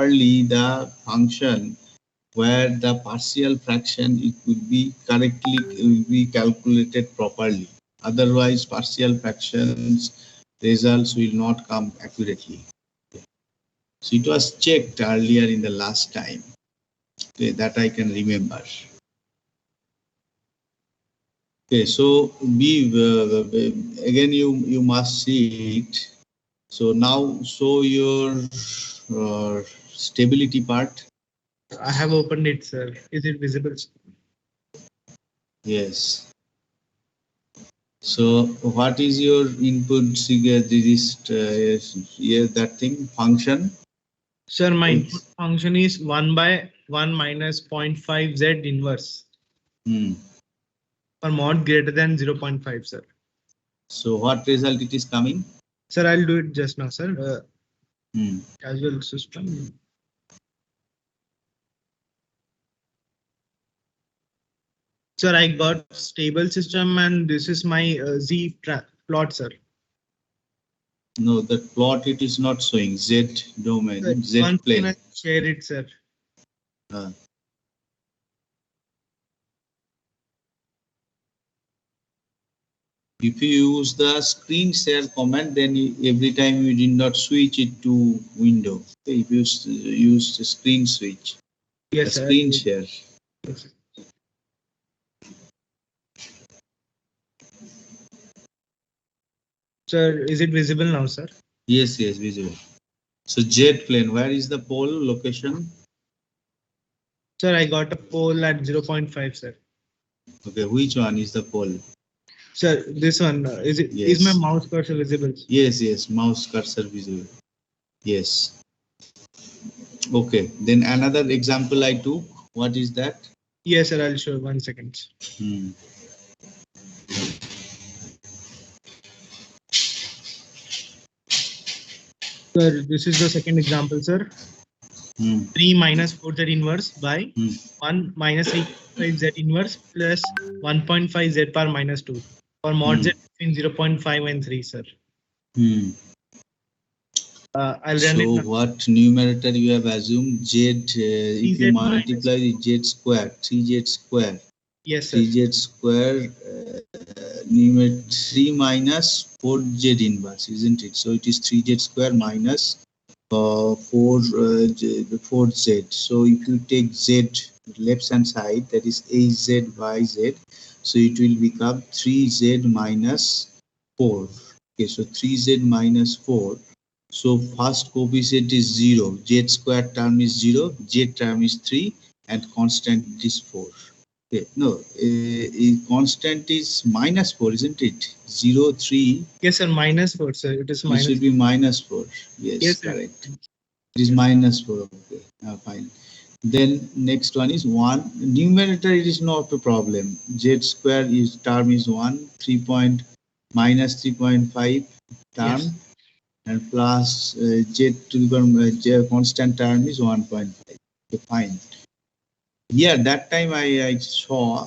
properly the function where the partial fraction it will be calculated properly. Otherwise, partial fractions results will not come accurately. So it was checked earlier in the last time. Okay, that I can remember. Okay, so again you must see it. So now show your stability part. I have opened it, sir. Is it visible? Yes. So what is your input figure? This yeah, that thing function. Sir, my input function is 1 by 1 minus 0.5 z inverse for mod greater than 0.5, sir. So what result it is coming? Sir, I'll do it just now, sir. Casual system. Sir, I got stable system and this is my plot, sir. No, the plot it is not showing Z domain, Sir, Z once plane. can I share it, sir? If you use the screen share command, then every time you did not switch it to window. Okay, if you use the screen switch, yes, screen share. Yes. Sir, is it visible now, sir? Yes, yes, visible. So Z plane, where is the pole location? Sir, I got a pole at 0.5, sir. Okay, which one is the pole? Sir, this one, is it? Yes. Is my mouse cursor visible? Yes, yes, mouse cursor visible. Yes. Okay, then another example I took. What is that? Yes, sir, I'll show 1 second. Sir, this is the second example, sir. 3 minus 4z inverse by 1 minus 8.5 z inverse plus 1.5 z power minus 2 for mod z between 0.5 and 3, sir. I'll run it. So what numerator you have assumed? Z, if you multiply the Z square, 3Z square. Yes, sir. 3Z square, numerator 3 minus 4Z inverse, isn't it? So it is 3Z square minus 4Z. So if you take Z left hand side, that is AZ by Z, so it will become 3Z minus 4. Okay, so 3Z minus 4. So first coefficient is 0, Z square term is 0, Z term is 3, and constant is 4. Okay, no, constant is minus 4, isn't it? 0, 3. Yes, sir, minus 4, sir. It is minus. It should be minus 4. Yes, correct. It is minus 4. Okay, fine. Then next one is 1. Numerator, it is not a problem. Z square is term is 1, 3 minus 3.5 term. Yes. And plus Z to the constant term is 1.5. Okay, fine. Yeah, that time I saw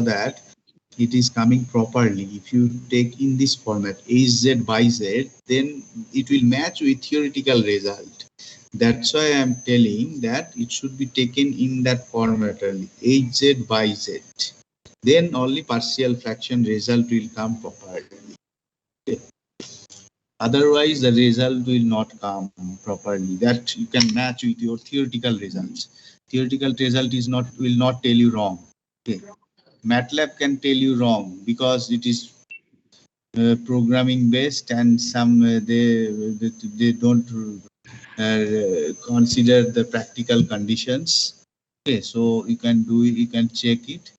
that it is coming properly. If you take in this format HZ by Z, then it will match with theoretical result. That's why I am telling that it should be taken in that format only, HZ by Z. Then only partial fraction result will come properly. Okay. Otherwise, the result will not come properly. That you can match with your theoretical results. Theoretical result is will not tell you wrong. Okay. MATLAB can tell you wrong because it is programming based, and some they don't consider the practical conditions. Okay, so you can you can check it,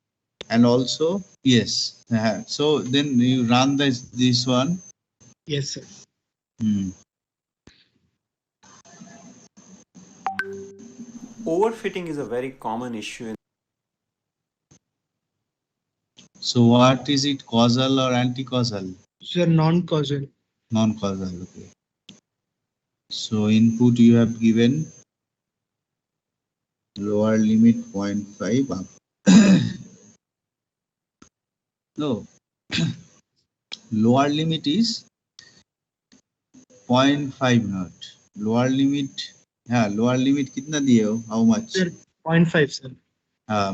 and also yes. So then you run this one. Yes, sir. Overfitting is a very common issue. So what is it, causal or anti-causal? Sir, non-causal. Non-causal, okay. So input you have given lower limit 0.5 up. No, lower limit is 0.5 not. lower limit, lower limit कितना दिए हो? How much? Sir, 0.5, sir.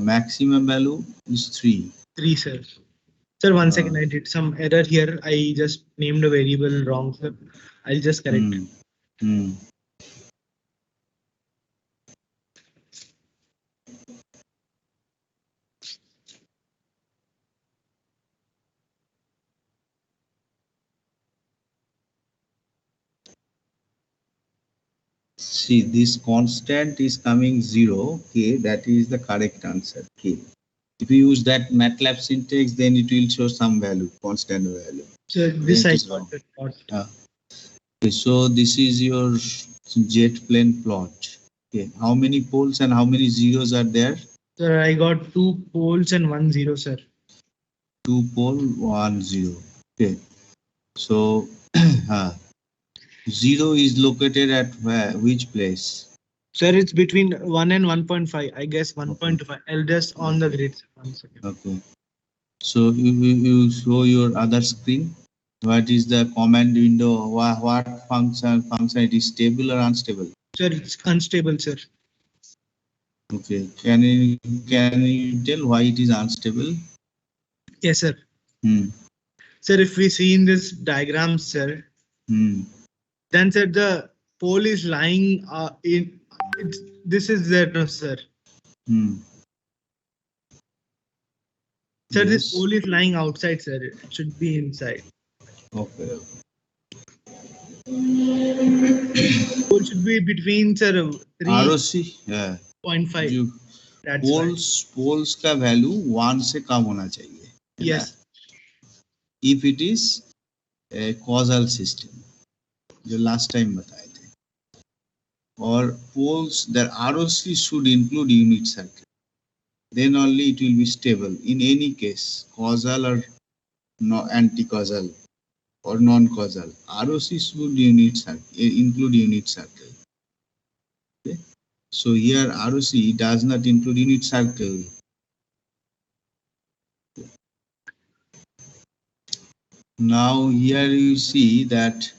Maximum value is 3. 3, sir. Sir, 1 second, I did some error here. I just named a variable wrong, sir. I'll just correct. See, this constant is coming 0. Okay, that is the correct answer. Okay. If you use that MATLAB syntax, then it will show some value, constant value. So this I got the plot. Okay, so this is your jet plane plot. Okay, how many poles and how many zeros are there? Sir, I got 2 poles and 1 zero, sir. 2 pole, 1 0. Okay, so 0 is located at where? Which place? Sir, it's between 1 and 1.5. I guess 1.5. I'll just on the grid. 1 second. Okay. So you show your other screen. What is the command window? What function it is stable or unstable? Sir, it's unstable, sir. Okay. Can you tell why it is unstable? Yes, sir. Sir, if we see in this diagram, sir, then sir, the pole is lying in. This is there, no, sir. Sir, yes. This pole is lying outside, sir. It should be inside. Okay. Pole should be between, sir, 3 ROC, yeah. 0.5. That's poles का value 1 से कम होना चाहिए. Yes. If it is a causal system, जो last time बताए थे. Or poles, their ROC should include unit circle. Then only it will be stable. In any case, causal or no anti-causal or non-causal, ROC should include unit circle. Okay. So here ROC does not include unit circle. Now here you see that.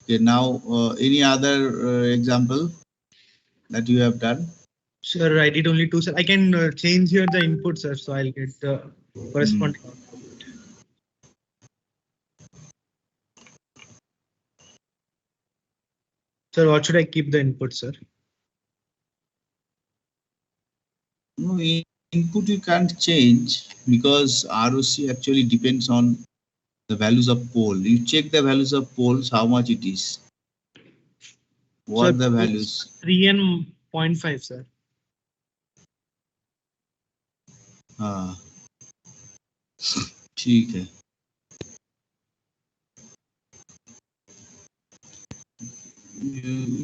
Okay, now any other example that you have done? Sir, I did only 2, sir. I can change here the input, sir, so I'll get the corresponding output. Sir, what should I keep the input, sir? No, input you can't change because ROC actually depends on the values of pole. You check the values of poles, how much it is. What are the values? 3 and 0.5, sir. ठीक है.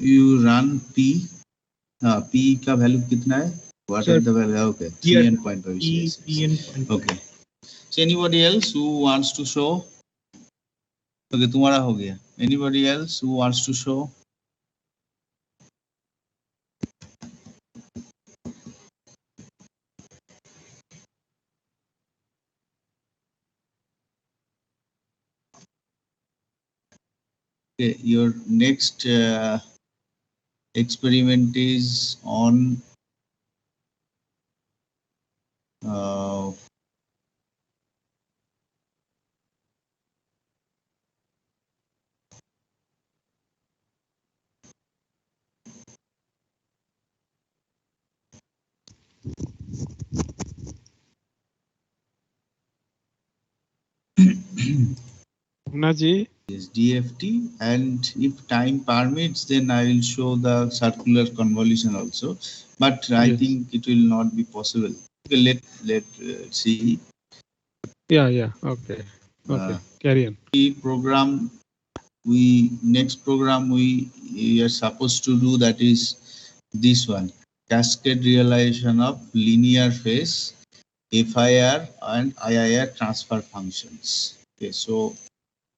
You run P. P का value कितना है? What is the value? Okay, 3 and 0.5. P and 0.5. Okay. So anybody else who wants to show? Okay, तुम्हारा हो गया. Anybody else who wants to show? Okay, your next experiment is on Naji. Is DFT, and if time permits, then I will show the circular convolution also. But I think it will not be possible. Okay, let see. Yeah. Okay. Carry on. Program next program we are supposed to do, that is this one: cascade realization of linear phase, FIR and IIR transfer functions. Okay, so.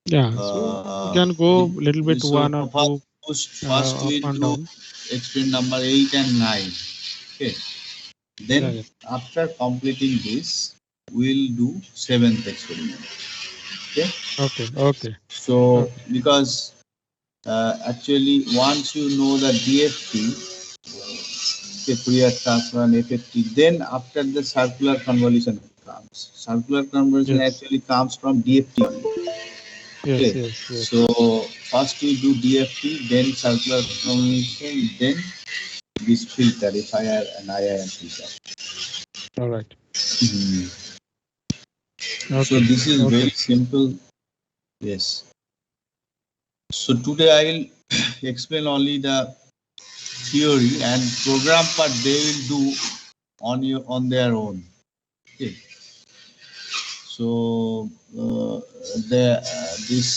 Yeah, so we can go a little bit one or two. First we'll do experiment number 8 and 9. Okay. Then after completing this, we'll do 7th experiment. Okay. Okay. So because actually once you know the DFT, the Fourier transform FFT, then after the circular convolution comes. Circular convolution Yes. actually comes from DFT only. Yes. Okay. Yes. Yes. So first we do DFT, then circular convolution, then this filter, FIR and IIM filter. All right. Mhm. Okay. So this is Okay. very simple. Yes. So today I will explain only the theory and program part they will do on their own. Okay. So this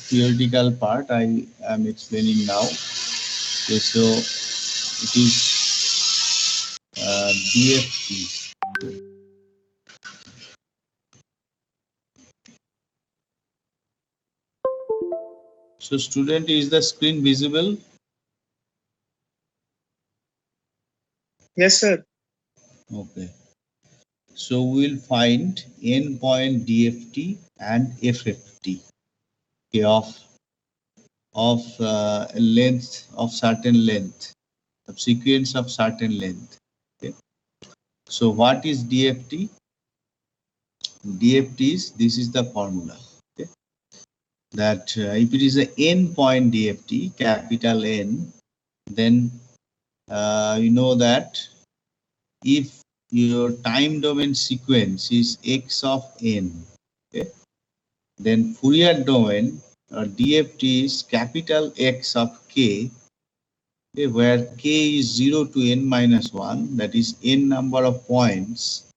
theoretical part I am explaining now. Okay, so it is DFT. So student, is the screen visible? Yes, sir. Okay. So we'll find endpoint DFT and FFT, okay, of length of certain length, of sequence of certain length. Okay. So what is DFT? DFT is, this is the formula. Okay. That if it is an endpoint DFT, capital N, then you know that if your time domain sequence is x of n, okay, then Fourier domain or DFT is capital X of k, okay, where k is 0 to n minus 1, that is n number of points,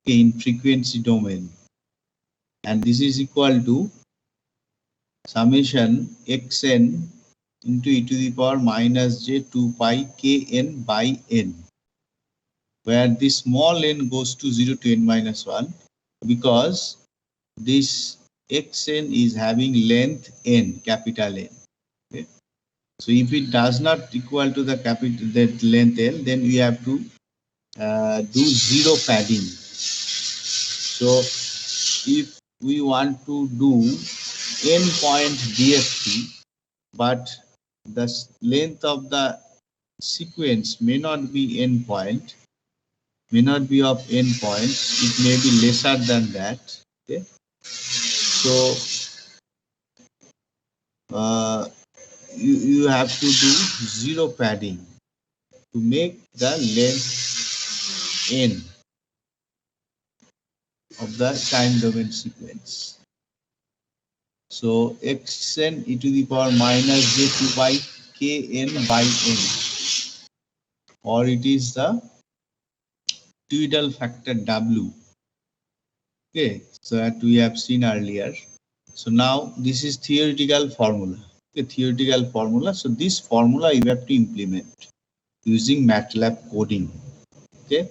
okay, in frequency domain, and this is equal to summation xn into e to the power minus j 2 pi kn by n, where this small n goes to 0 to n minus 1 because this xn is having length n, capital N. Okay. So if it does not equal to the capital that length L, then we have to do zero padding. So if we want to do endpoint DFT, but the length of the sequence may not be endpoint, may not be of endpoints, it may be lesser than that. Okay. So you have to do zero padding to make the length n of the time domain sequence. So xn e to the power minus j2 by kn by n, or it is the Tweedle factor w. Okay, so that we have seen earlier. So now this is theoretical formula. Okay, theoretical formula. So this formula you have to implement using MATLAB coding. Okay,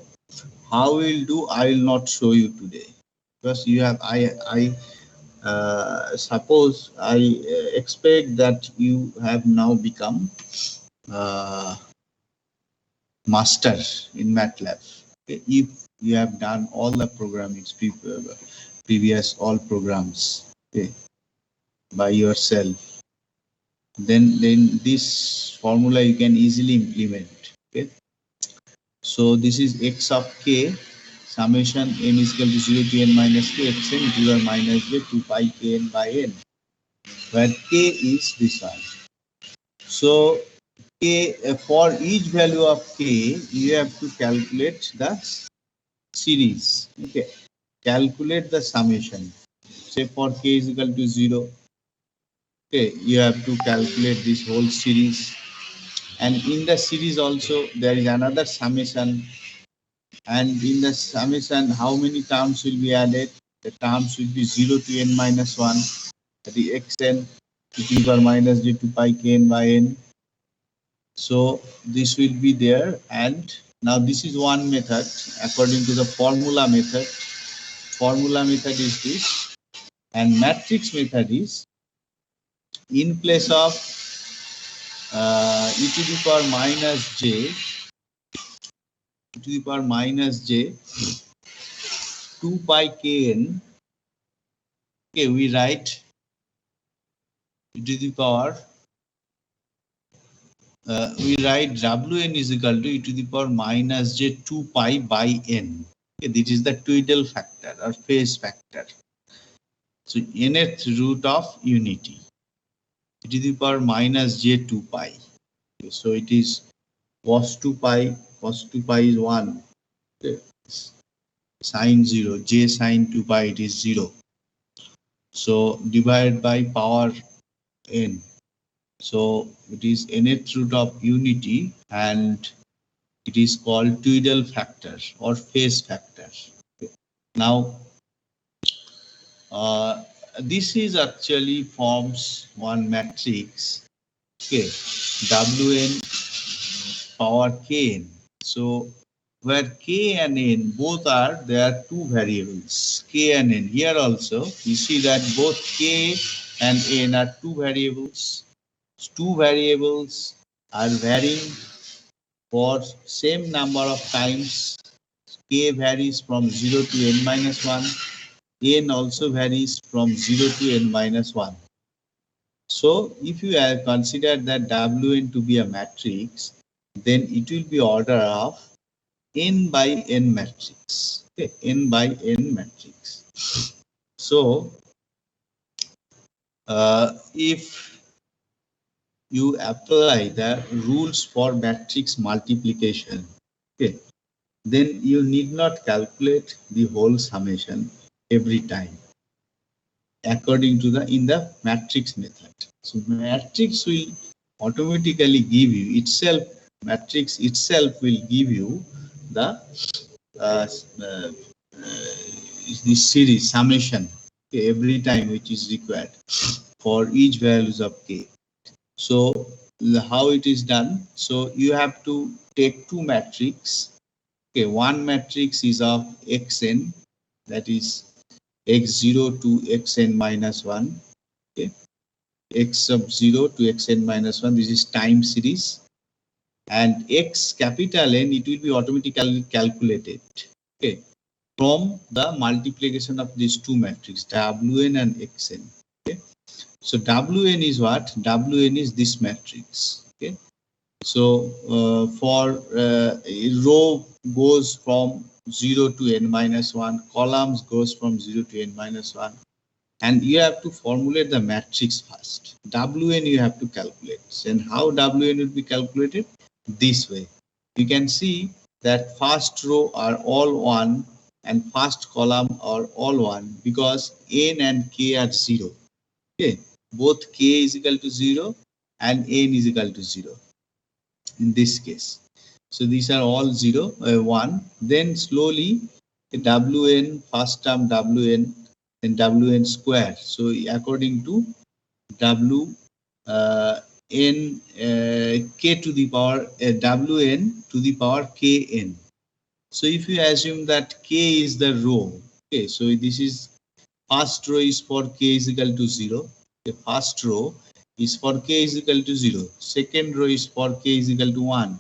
how we'll do, I will not show you today because you have I suppose I expect that you have now become master in MATLAB. Okay, if you have done all the programming previous all programs, okay, by yourself, then this formula you can easily implement. Okay, so this is x of k summation n is equal to 0 to n minus k xn e to the minus j 2 pi kn by n, where k is this one. So k, for each value of k, you have to calculate the series. Okay, calculate the summation. Say for k is equal to 0. Okay, you have to calculate this whole series, and in the series also there is another summation, and in the summation how many terms will be added? The terms will be 0 to n minus 1, that is xn e to the power minus j 2 pi kn by n. So this will be there, and now this is one method according to the formula method. Formula method is this, and matrix method is in place of e to the power minus j, e to the power minus j 2 pi kn. Okay, we write e to the power we write Wn is equal to e to the power minus j 2 pi by n. Okay, this is the twiddle factor or phase factor. So nth root of unity, e to the power minus j 2 pi. Okay, so it is cos 2 pi is 1. Okay. Sine 0, j sine 2 pi, it is 0. So divided by power n. So it is nth root of unity and it is called twiddle factor or phase factor. Okay. Now this is actually forms one matrix. Okay, Wn power kn. So where k and n both are, there are two variables, k and n. Here also you see that both k and n are two variables. Two variables are varying for same number of times. K varies from 0 to n minus 1. N also varies from 0 to n minus 1. So if you consider that Wn to be a matrix, then it will be order of n by n matrix. Okay, n by n matrix. So if you apply the rules for matrix multiplication, okay, then you need not calculate the whole summation every time according to the in the matrix method. So matrix will automatically give you itself, matrix itself will give you the uh, uh, this series summation, okay, every time which is required for each values of k. So how it is done? So you have to take two matrix. Okay, one matrix is of xn, that is x0 to xn minus 1. Okay, x sub 0 to xn minus 1, this is time series, and x capital N, it will be automatically calculated, okay, from the multiplication of these two matrices Wn and xn. Okay, so Wn is what? Wn is this matrix. Okay, so for row goes from 0 to n minus 1, columns goes from 0 to n minus 1, and you have to formulate the matrix first. Wn you have to calculate. And how Wn will be calculated? This way. You can see that first row are all 1 and first column are all 1 because n and k are 0. Okay, both k is equal to 0 and n is equal to 0 in this case. So these are all 0, 1. Then slowly Wn, first term Wn, then Wn square. So according to W n k to the power Wn to the power kn. So if you assume that k is the row, okay, so this is first row is for k is equal to 0. The first row is for k is equal to 0. Second row is for k is equal to 1.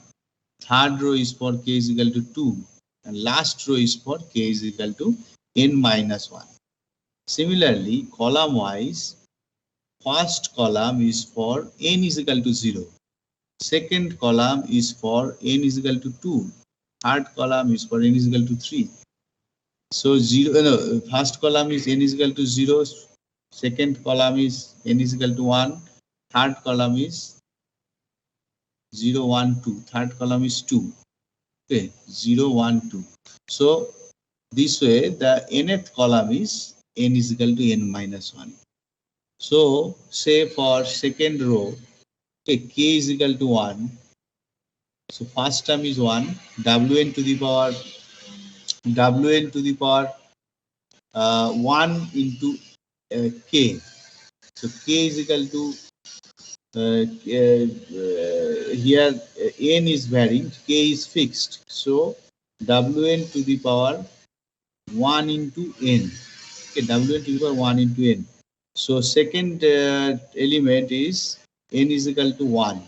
Third row is for k is equal to 2. And last row is for k is equal to n minus 1. Similarly, column wise, first column is for n is equal to 0. Second column is for n is equal to 2. Third column is for n is equal to 3. So first column is n is equal to 0. Second column is n is equal to 1. Third column is 0, 1, 2. Third column is 2. Okay, 0, 1, 2. So this way the nth column is n is equal to n minus 1. So say for second row, okay, k is equal to 1. So first term is 1, Wn to the power 1 into k. So k is equal to here n is varying, k is fixed. So Wn to the power 1 into n. Okay, Wn to the power 1 into n. So second element is n is equal to 1.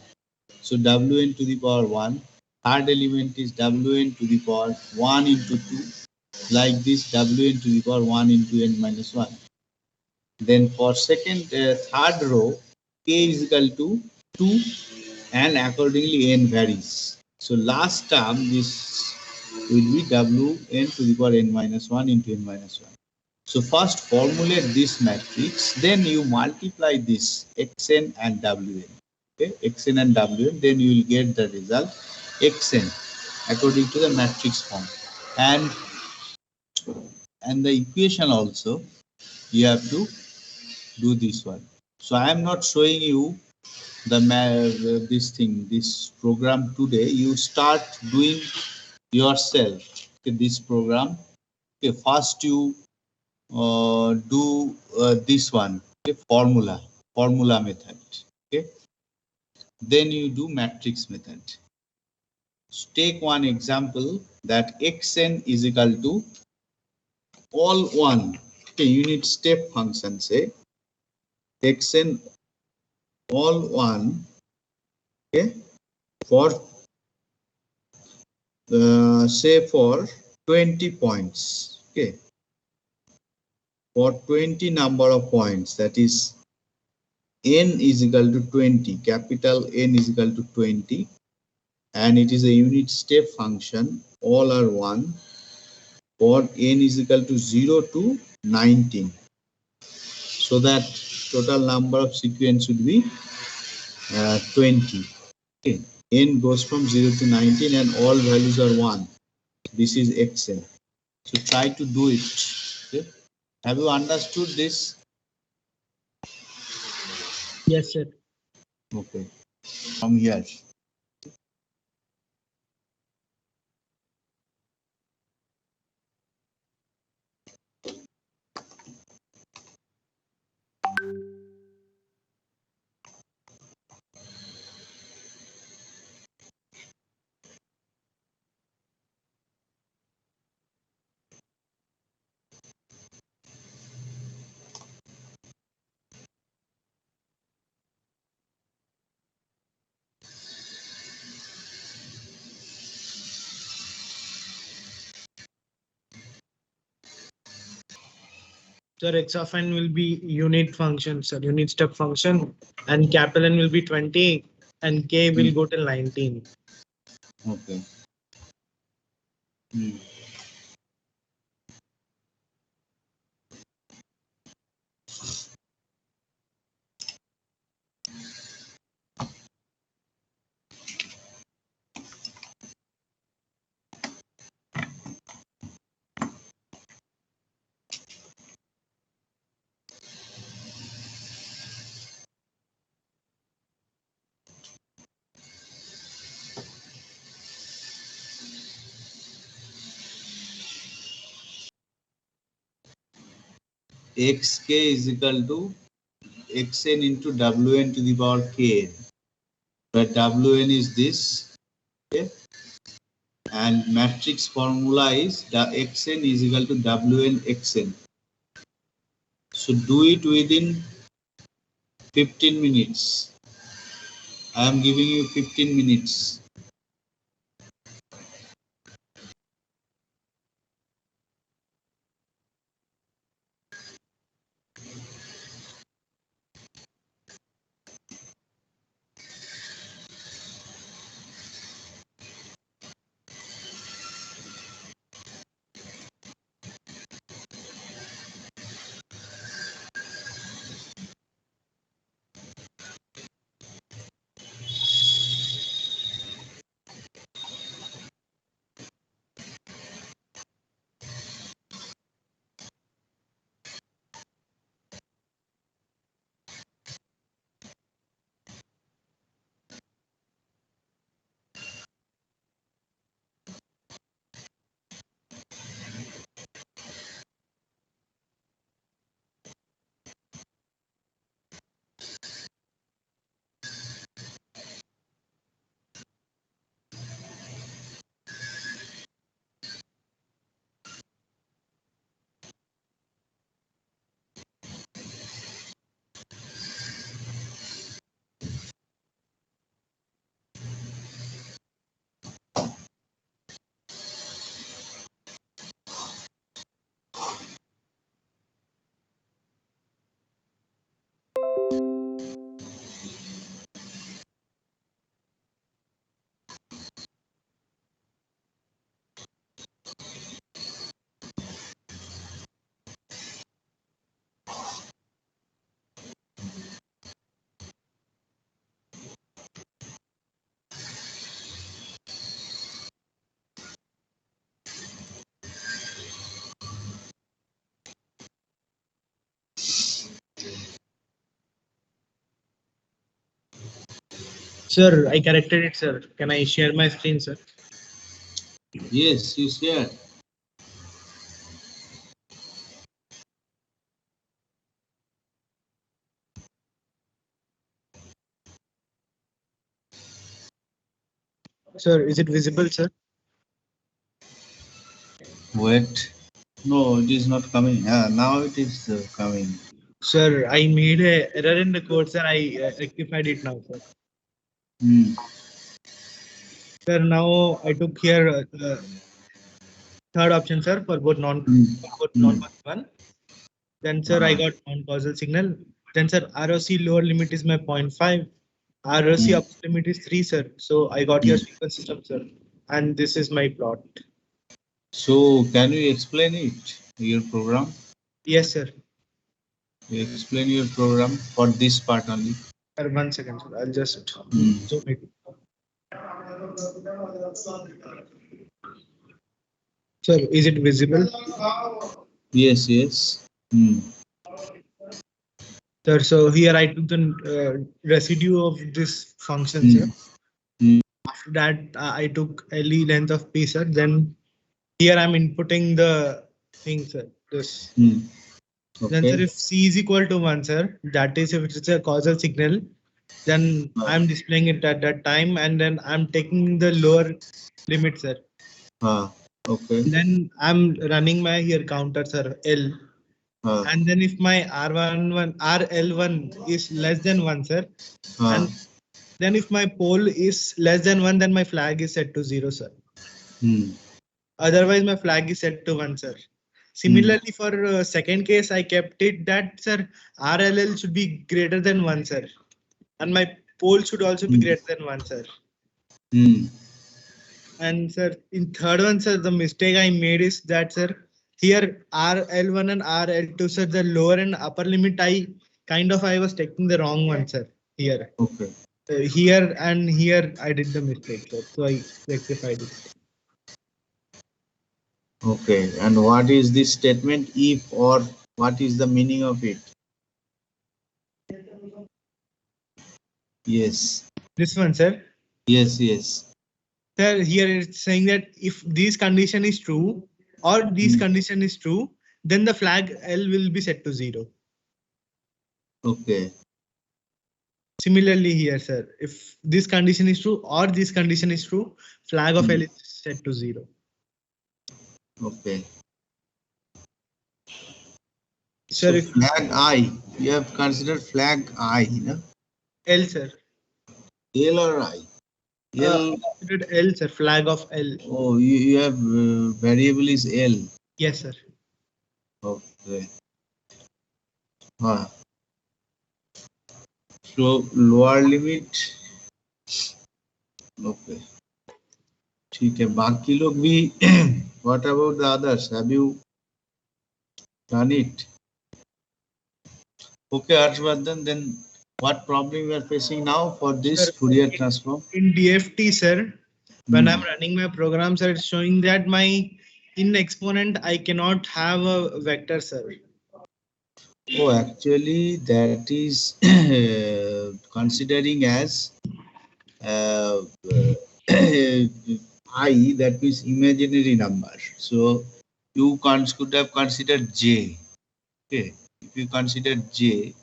So Wn to the power 1. Third element is Wn to the power 1 into 2. Like this, Wn to the power 1 into n minus 1. Then for second, third row, k is equal to 2 and accordingly n varies. So last term this will be Wn to the power n minus 1 into n minus 1. So first formulate this matrix, then you multiply this xn and wn. Okay, xn and wn, then you will get the result xn according to the matrix form. And the equation also you have to do this one. So I am not showing you this program today. You start doing yourself. Okay, this program. Okay, first you do this one. Okay, formula method. Okay, then you do matrix method. So take one example that xn is equal to all 1. Okay, unit step function, say xn all 1. Okay, for say for 20 points. Okay, for 20 number of points, that is n is equal to 20, capital N is equal to 20, and it is a unit step function, all are 1, for n is equal to 0 to 19, so that total number of sequence would be 20. Okay, n goes from 0 to 19 and all values are 1. This is xn. So try to do it. Okay, have you understood this? Yes, sir. Okay, from here. Sir, x of n will be unit function, sir, unit step function, and capital N will be 20, and k will go till 19. Okay. Xk is equal to xn into wn to the power kn, where wn is this, okay, and matrix formula is the xn is equal to wn xn. So do it within 15 minutes. I am giving you 15 minutes. Sir, I corrected it, sir. Can I share my screen, sir? Yes, you share. Sir, is it visible, sir? Wait. No, it is not coming. Now it is coming. Sir, I made a error in the code, sir. I rectified it now, sir. Sir, now I took here third option, sir, for both non-one. Then, sir, I got non-causal signal. Then, sir, ROC lower limit is my 0.5. ROC upper limit is 3, sir. So I got your sequence system, sir. And this is my plot. So can you explain it, your program? Yes, sir. You explain your program for this part only. Sir, 1 second, sir. I'll just zoom it. Sir, is it visible? Yes, yes. Sir, so here I took the residue of this function, sir. After that, I took LE length of P, sir. Then here I'm inputting the thing, sir. This. Okay. Then, sir, if C is equal to 1, sir, that is if it's a causal signal, then I'm displaying it at that time, and then I'm taking the lower limit, sir. Okay. Then I'm running my here counter, sir, L. And then if my RL1 is less than 1, sir, and then if my pole is less than 1, then my flag is set to 0, sir. Otherwise, my flag is set to 1, sir. Similarly, for second case, I kept it that, sir, RLL should be greater than 1, sir. And my pole should also be greater than 1, sir. And, sir, in third one, sir, the mistake I made is that, sir, here RL1 and RL2, sir, the lower and upper limit, I was taking the wrong one, sir, here. Okay. Here and here, I did the mistake, sir. So I rectified it. Okay, and what is this statement if, or what is the meaning of it? Yes. This one, sir? Yes, yes. Sir, here it's saying that if this condition is true or this condition is true, then the flag L will be set to 0. Okay. Similarly here, sir, if this condition is true or this condition is true, flag of L is set to 0. Okay. Sir, so flag I, you have considered flag I, no? L, sir. L or I? L. L, sir, flag of L. Oh, you have variable is L. Yes, sir. Okay. So lower limit. Okay. ठीक है बाकी लोग भी what about the others, have you done it? Okay, Harshvardhan, then what problem we are facing now for this, sir, Fourier transform? In DFT, sir, when I'm running my program, sir, it's showing that my in exponent I cannot have a vector, sir. Oh, actually that is considering as I, that means imaginary number. So you could have considered J. Okay, if you consider J,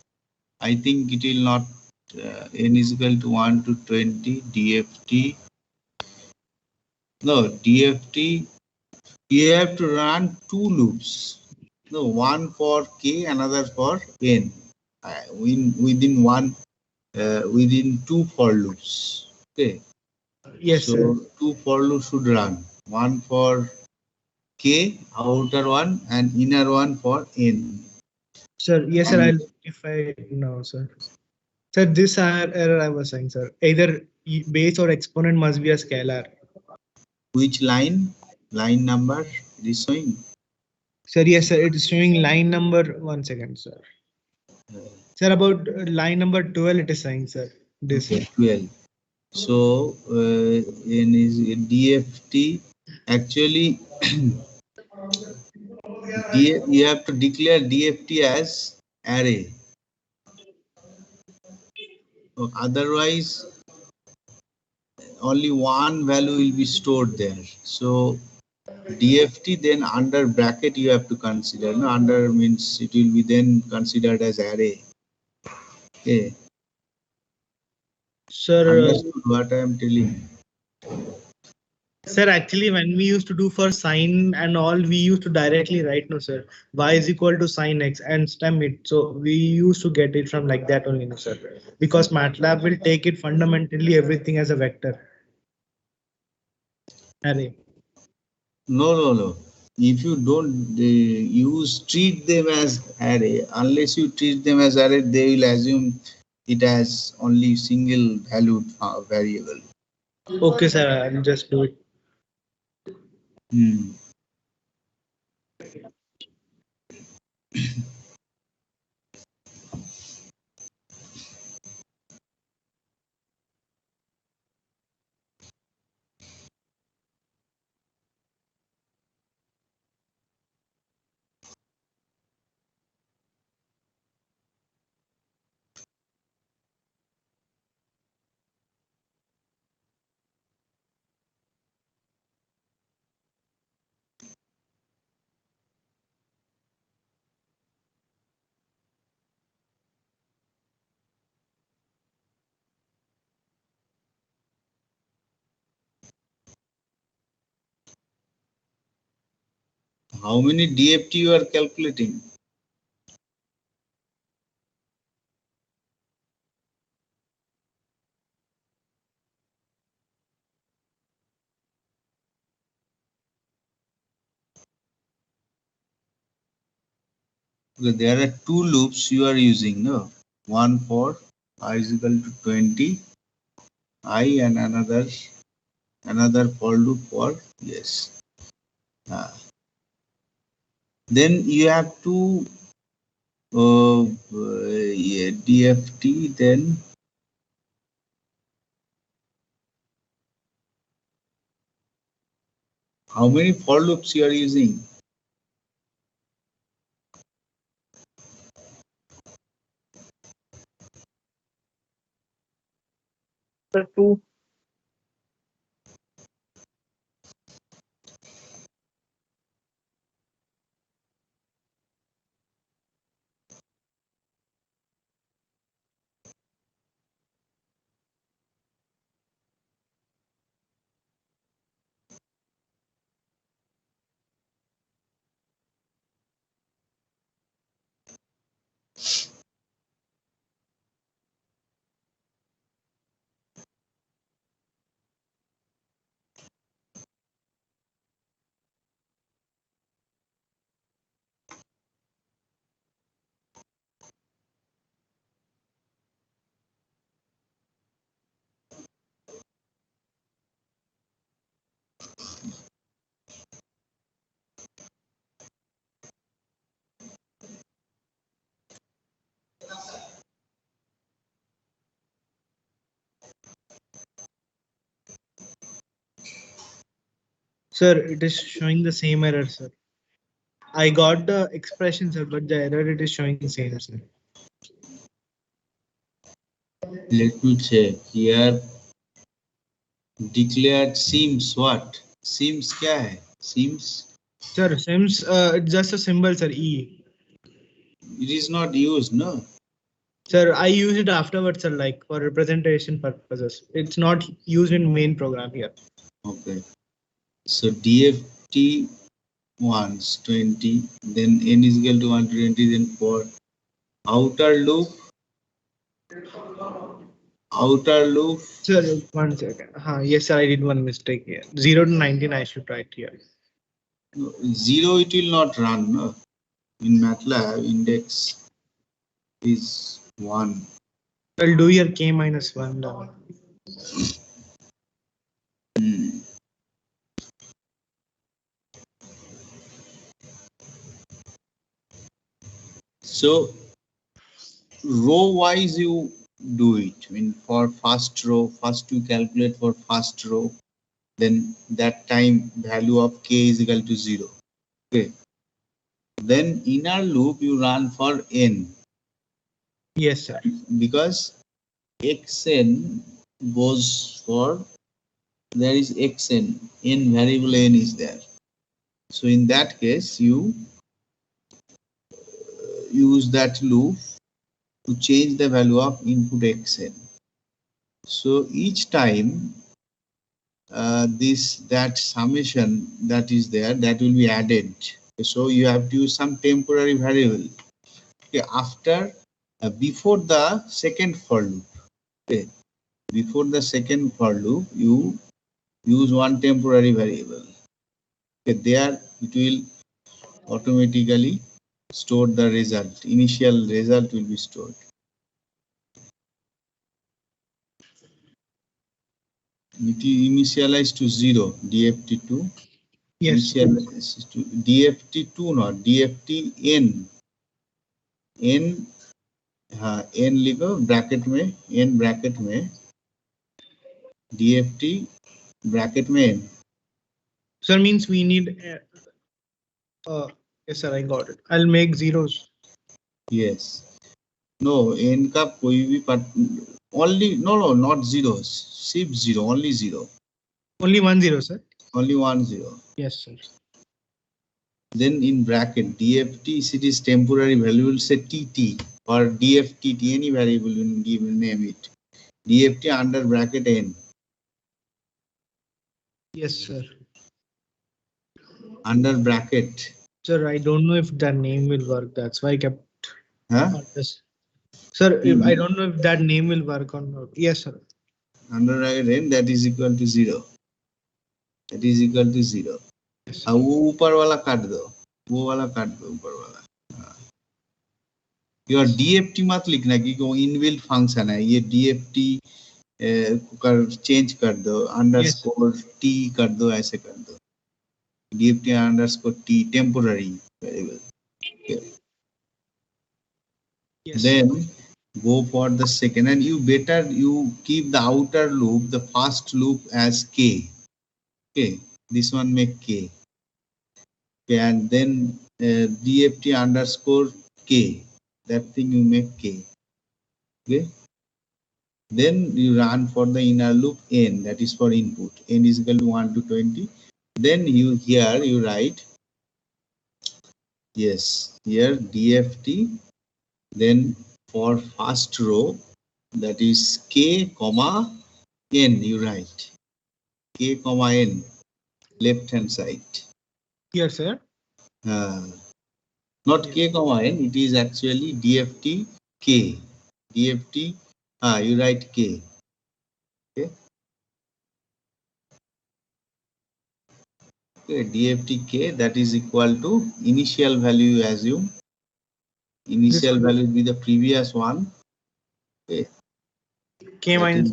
I think it will not n is equal to 1 to 20 DFT. No, DFT, you have to run 2 loops. No, one for K, another for N. Within 2 for loops. Okay. Yes, so sir. 2 for loops should run. One for K, outer one, and inner one for N. Sir, yes, sir. I'll rectify now, sir. Sir, this error I was saying, sir. Either base or exponent must be a scalar. Which line? Line number it is showing? Sir, yes, sir. It is showing line number. 1 second, sir. Sir, about line number 12, it is saying, sir. This. Okay, 12. So in is DFT actually you have to declare DFT as array. Otherwise only one value will be stored there. So DFT, then under bracket you have to consider. No, under means it will be then considered as array. Okay. Sir, Understood what I am telling? sir, actually, when we used to do for sine and all, we used to directly write, no, sir, y is equal to sine x and stem it. So we used to get it from like that only, no, sir, because MATLAB will take it fundamentally everything as a vector array. No. If you don't treat them as array, unless you treat them as array, they will assume it as only single valued variable. Okay, sir, I'll just do it. Hmm. How many DFT you are calculating? Okay, there are two loops you are using, no? One for I is equal to 20, I, and another for loop for yes. Then you have to DFT, then how many for loops you are using? Sir, 2. Sir, it is showing the same error, sir. I got the expression, sir, but the error it is showing the same, sir. Let me check here. Declared seems what? Seems क्या है? Seems. Sir, sims, it's just a symbol, sir, E. It is not used, no? Sir, I use it afterwards, sir, like for representation purposes. It's not used in main program here. Okay. So DFT once 20, then n is equal to 120, then for outer loop. Sir, 1 second. Yes, sir, I did one mistake here. 0 to 19, I should write here. 0 it will not run, no? In MATLAB index is 1. I'll do here k minus 1 now. So row wise you do it. I mean, for first row, first you calculate for first row, then that time value of k is equal to 0. Okay. Then inner loop you run for n. Yes, sir. Because xn goes for there is xn, n variable n is there. So in that case, you use that loop to change the value of input xn. So each time that summation that is there, that will be added. So you have to use some temporary variable. Okay, after before the second for loop. Okay, before the second for loop, you use one temporary variable. Okay, there it will automatically store the result. Initial result will be stored. It is initialized to 0, DFT2. Yes. Initialized to DFT2 not DFT n n लिखो bracket में n bracket में DFT bracket में n. Sir, means we need yes sir, I got it. I'll make zeros. Yes. No, n का कोई भी only no not zeros. Shift 0, only 0. Only 1 0, sir. Only 1 0. Yes, sir. Then in bracket DFT, if it is temporary value, will say TT or DFTT, any variable you give name it. DFT under bracket n. Yes, sir. Under bracket. Sir, I don't know if that name will work. That's why I kept. Huh? Sir, if I don't know if that name will work or not. Yes, sir. Under bracket n, that is equal to 0. That is equal to 0. Yes, अब वो ऊपर वाला काट दो, वो वाला काट दो ऊपर वाला. योर DFT मत लिखना कि वो इनबिल्ट फंक्शन है, ये DFT कर चेंज कर दो, अंडरस्कोर T कर दो, ऐसे कर दो. DFT underscore T temporary variable. Okay. Yes. Then go for the second, and you better you keep the outer loop, the first loop as K. Okay, this one make K. Okay, and then DFT underscore K. That thing you make K. Okay. Then you run for the inner loop N, that is for input. N is equal to 1 to 20. Then you here you write, yes, here DFT. Then for first row, that is K comma N, you write K comma N, left hand side. Yes, sir. Not K comma N, it is actually DFT K. DFT, you write K. Okay. Okay, DFT K, that is equal to initial value, you assume. Initial value will be the previous one. Okay. K minus.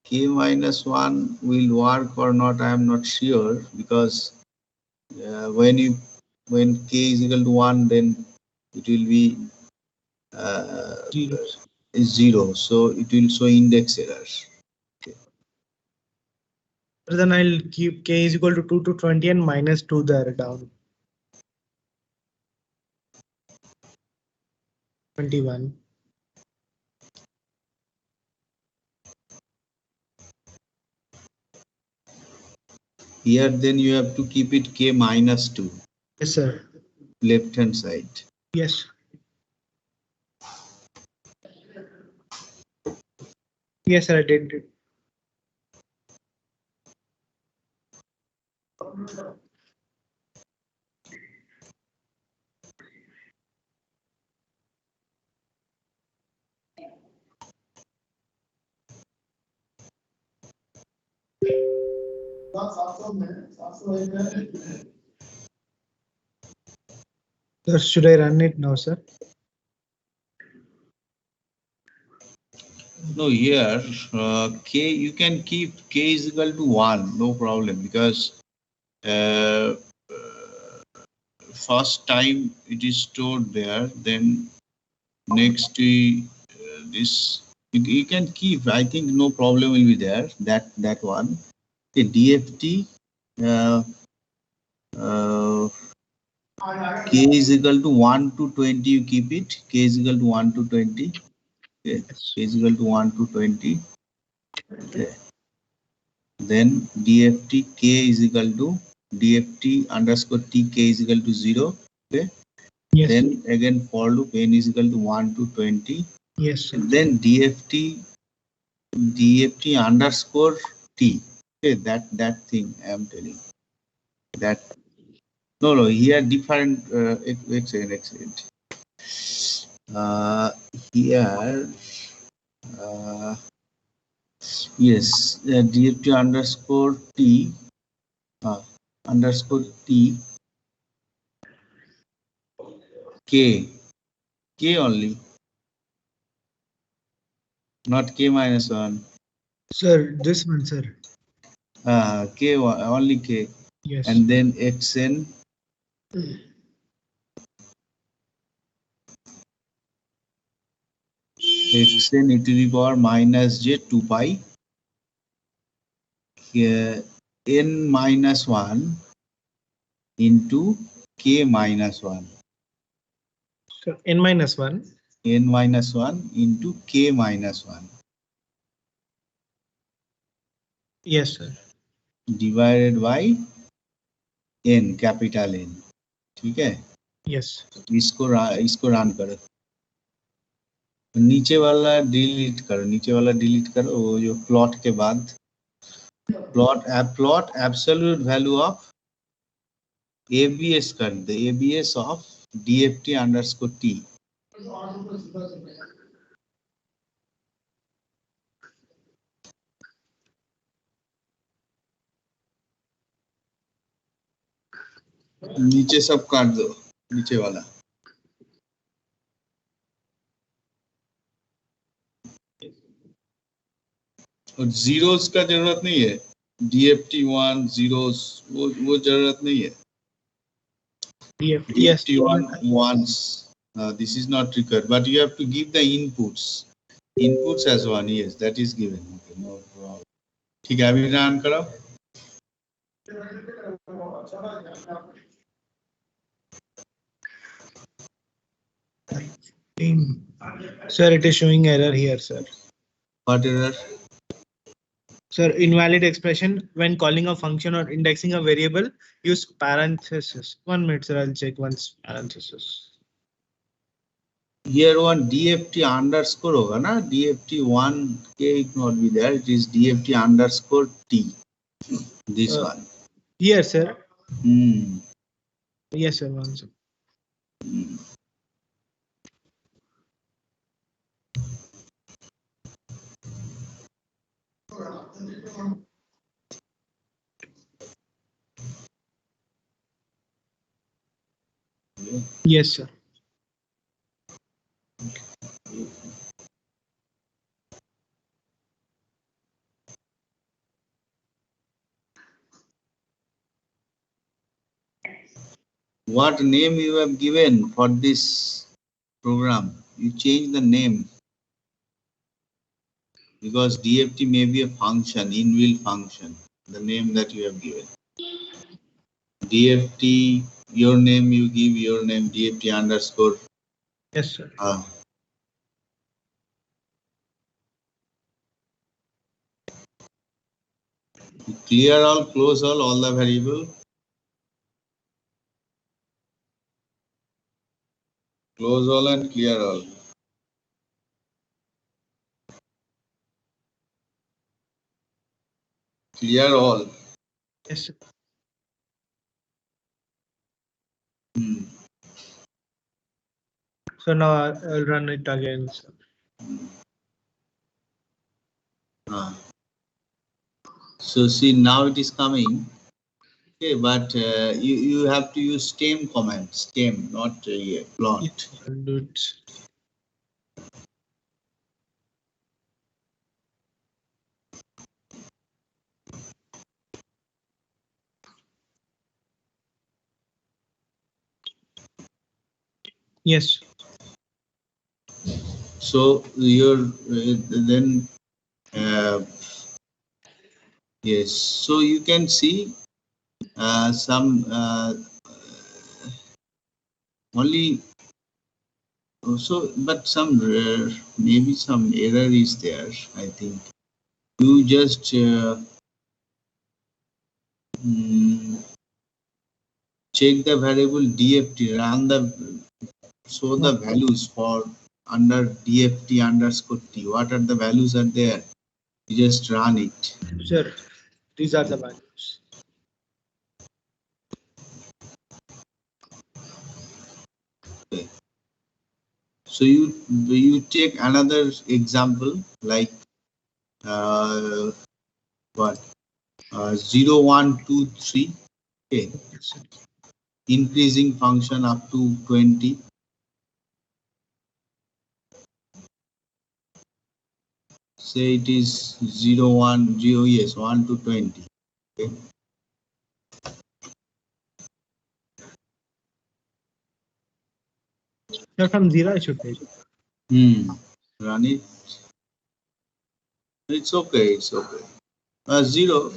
K minus 1 will work or not, I am not sure, because when K is equal to 1, then it will be 0, so it will show index errors. Okay. Then I'll keep K is equal to 2 to 20 and minus 2 there down. 21. Here then you have to keep it K minus 2. Yes, sir. Left hand side. Yes. Yes, sir, I did it. Sir, should I run it now, sir? No, here K, you can keep K is equal to 1, no problem, because first time it is stored there, then next this you can keep, I think no problem will be there, that one. Okay, DFT K is equal to 1 to 20, you keep it, K is equal to 1 to 20. Okay. K is equal to 1 to 20. Okay. then dft k is equal to dft underscore tk is equal to 0. Okay. Yes. Then again for loop n is equal to 1 to 20. Yes, sir. And then dft underscore t. Okay, that thing I am telling. That no, here different. Excellent. Here, yes, dft underscore t underscore t k only, not k minus 1. Sir, this one, sir. K only k. Yes. And then xn xn e to the power minus j 2 pi n minus 1 into k minus 1. So n minus 1. N minus 1 into k minus 1. Yes, sir. Divided by n, capital N. ठीक है? Yes. इसको run करो. नीचे वाला delete करो वो जो plot के बाद plot absolute value of ABS कर दे, ABS of DFT underscore T. नीचे सब काट दो, नीचे वाला. और जीरोस का जरूरत नहीं है. DFT1 zeros वो जरूरत नहीं है. DFT1 once. This is not required, but you have to give the inputs. Inputs as one, yes, that is given. Okay, no problem. ठीक है, अभी रन करो. Sir, it is showing error here, sir. What error? Sir, invalid expression when calling a function or indexing a variable, use parenthesis. 1 minute, sir, I'll check once parenthesis. Here one DFT underscore होगा ना, DFT1 k it not be there, it is DFT underscore T. This one. Here, sir. Yes, sir, one second. Yes, sir. What name you have given for this program? You change the name because DFT may be a function, inbuilt function. The name that you have given. DFT, your name you give your name DFT underscore. Yes, sir. Clear all, close all the variable. Close all and clear all. Clear all. Yes, sir. So now I'll run it again, sir. So see, now it is coming. Okay, but you have to use stem command, stem, not plot. Yes, I'll do it. Yes. So your then yes. So you can see some only. Also, but some maybe some error is there. I think you just check the variable DFT, run the, show the values for under DFT underscore T. What are the values are there? You just run it. Sure, these are the values. Okay. So you take another example like what 0, 1, 2, 3. Okay. Increasing function up to 20. Say it is 0, 1, 0, yes, 1 to 20. Okay. So from 0 I should take. Run it. It's okay, it's okay. 0,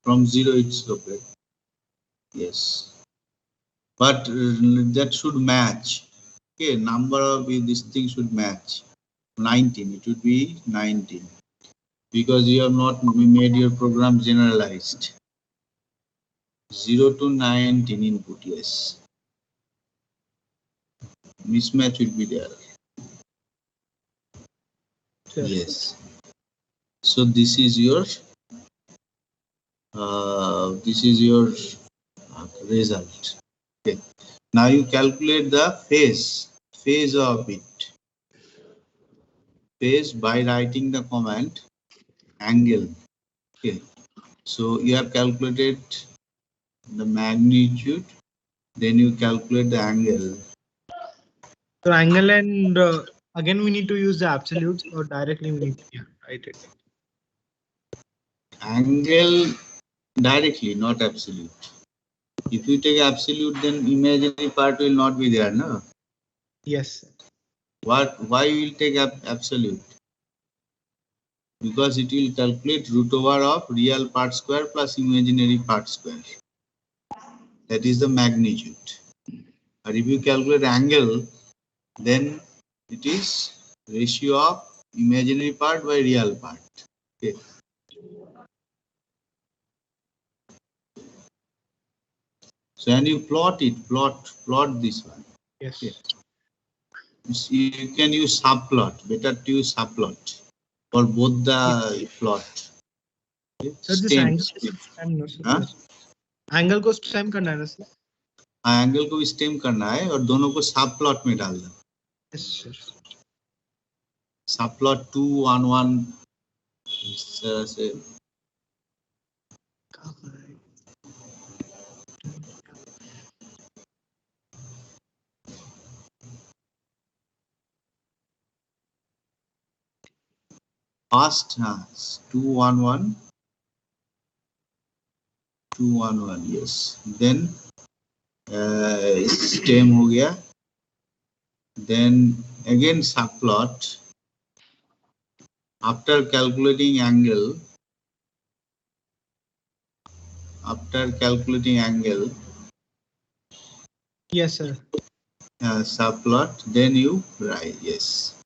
from 0 it's okay. Yes. But that should match. Okay, number of this thing should match. 19, it would be 19. Because you have not made your program generalized. 0 to 19 input, yes. Mismatch will be there. Sure. Yes. So this is your result. Okay. Now you calculate the phase of it. Phase by writing the command angle. Okay. So you have calculated the magnitude, then you calculate the angle. So angle and again we need to use the absolutes or directly we need to write it. Angle directly, not absolute. If you take absolute, then imaginary part will not be there, no? Yes. Why you will take absolute? Because it will calculate root over of real part square plus imaginary part square. That is the magnitude. But if you calculate angle, then it is ratio of imaginary part by real part. Okay. So and you plot it, plot this one. Yes. Okay. You can use subplot. Better to use subplot for both the plot. Okay. So this Stem. angle angle को stem करना है ना sir? Angle को भी stem करना है और दोनों को सब प्लॉट में डाल दो. Yes, sir. सब प्लॉट 2 1 1 इस तरह से. First 2 1 1 2 1 1, yes. Then stem हो गया. Then again subplot. After calculating angle, Yes, sir. Subplot, then you write, yes.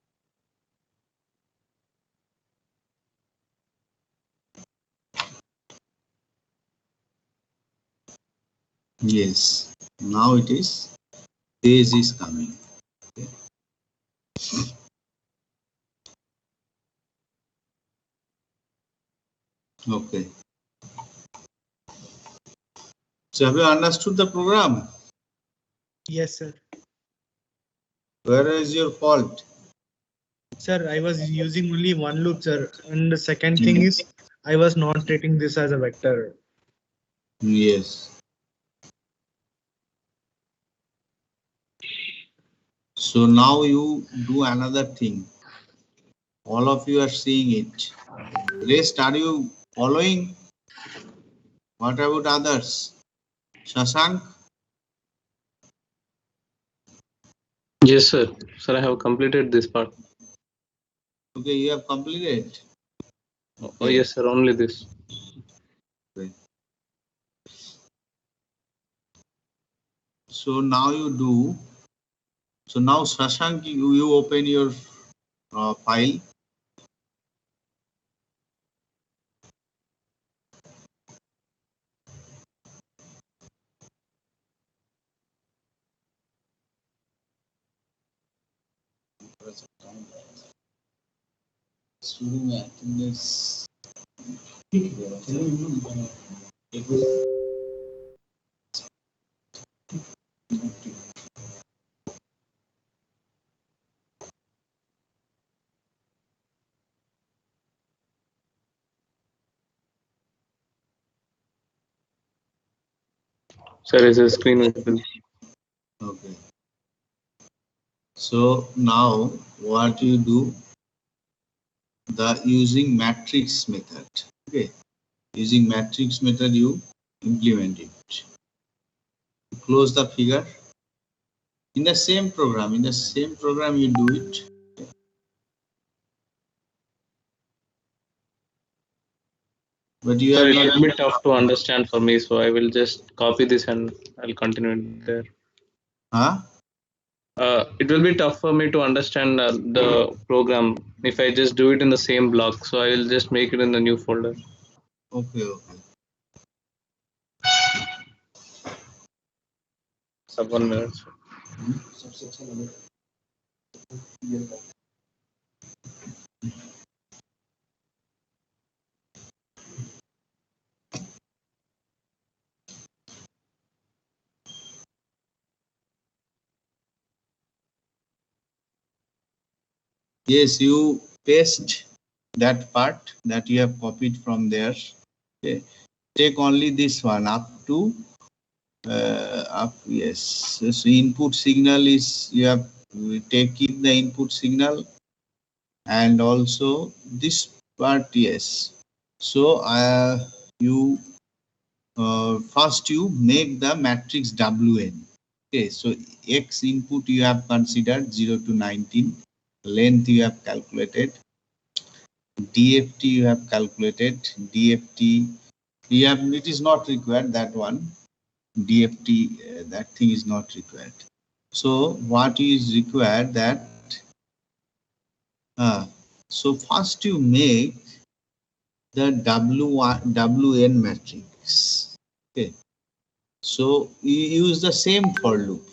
Yes, now it is phase is coming. Okay. Okay. So have you understood the program? Yes, sir. Where is your fault? Sir, I was using only one loop, sir. And the second thing is I was not treating this as a vector. Yes. So now you do another thing. All of you are seeing it. Rest, are you following? What about others? Shashank? Yes, sir. Sir, I have completed this part. Okay, you have completed. Okay. Oh, yes, sir. Only this. Okay. So now you do. So now Shashank, you open your file. शुरू में attendance Sir, is the screen visible? Okay. So now what you do, the using matrix method. Okay, using matrix method you implement it. Close the figure. In the same program you do it. But you Sir, are it not. will be tough to understand for me, so I will just copy this and I'll continue it there. Huh? It will be tough for me to understand the program if I just do it in the same block. So I will just make it in the new folder. Okay. Sub 1 minute. Yes, you paste that part that you have copied from there. Okay. Take only this one up to yes. So input signal is you have keep the input signal and also this part. Yes. So you first you make the matrix Wn. Okay. So x input you have considered 0 to 19. Length you have calculated. DFT you have calculated. DFT you have, it is not required, that one. DFT that thing is not required. So what is required, that so first you make the Wn matrix. Okay, so you use the same for loop.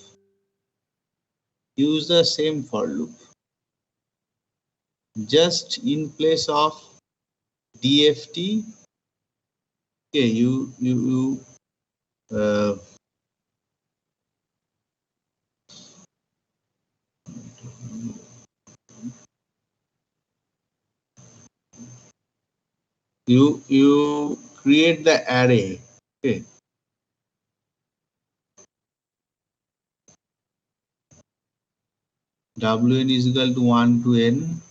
Just in place of DFT. Okay, you you create the array. Okay, Wn is equal to 1 to n.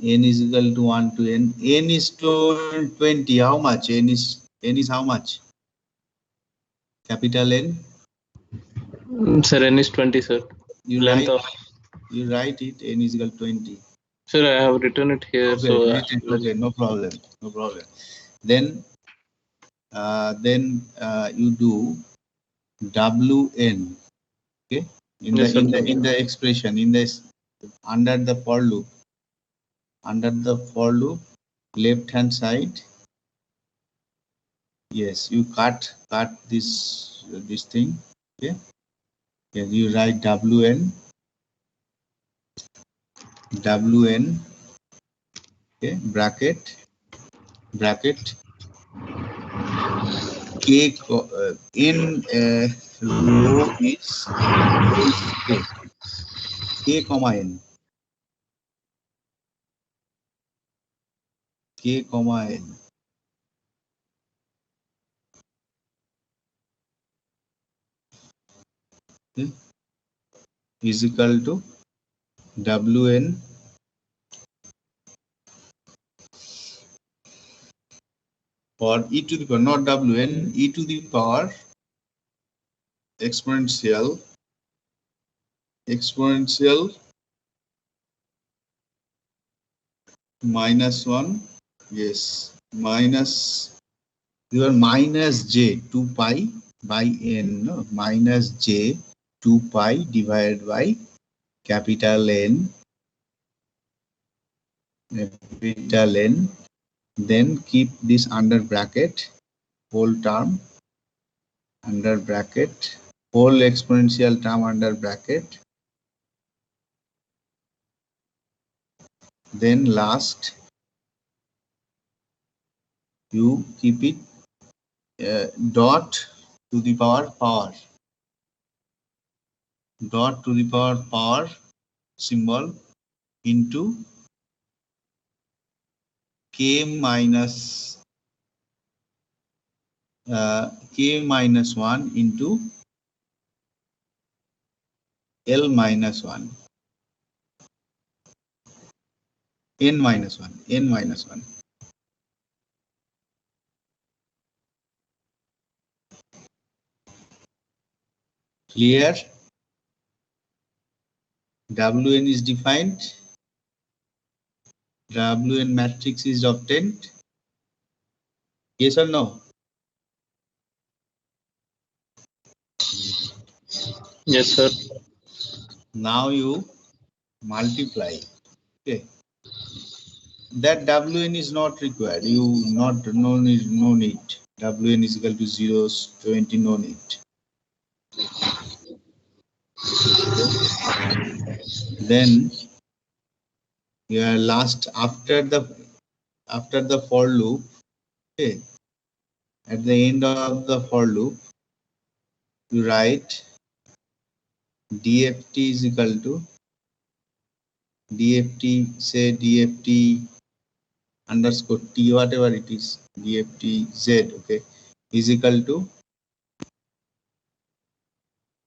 N is equal to 1 to n. N is to 20. How much? N is how much? Capital N. Sir, n is 20, sir. You write it. N is equal to 20. Sir, I have written it here. Okay, So okay, no problem. Then you do Wn. Okay, in the expression, in this, under the for loop, left hand side. Yes, you cut this thing. Okay, you write Wn. Okay, bracket k in row is k comma n. K comma n. Okay, is equal to Wn for e to the power, not Wn, e to the power exponential minus 1. Yes, minus your minus j 2 pi by n, no? Minus j 2 pi divided by capital N, then keep this under bracket, whole term under bracket, whole exponential term under bracket, Then last, you keep it dot to the power dot to the power symbol into k minus 1 into L minus 1, n minus 1. Clear? Wn is defined. Wn matrix is obtained. Yes or no? Yes, sir. Now you multiply. Okay. That Wn is not required. No need. Wn is equal to 0, 20, no need. Then your last after the for loop, okay, at the end of the for loop, you write dft is equal to dft underscore t, whatever it is, dft z, okay, is equal to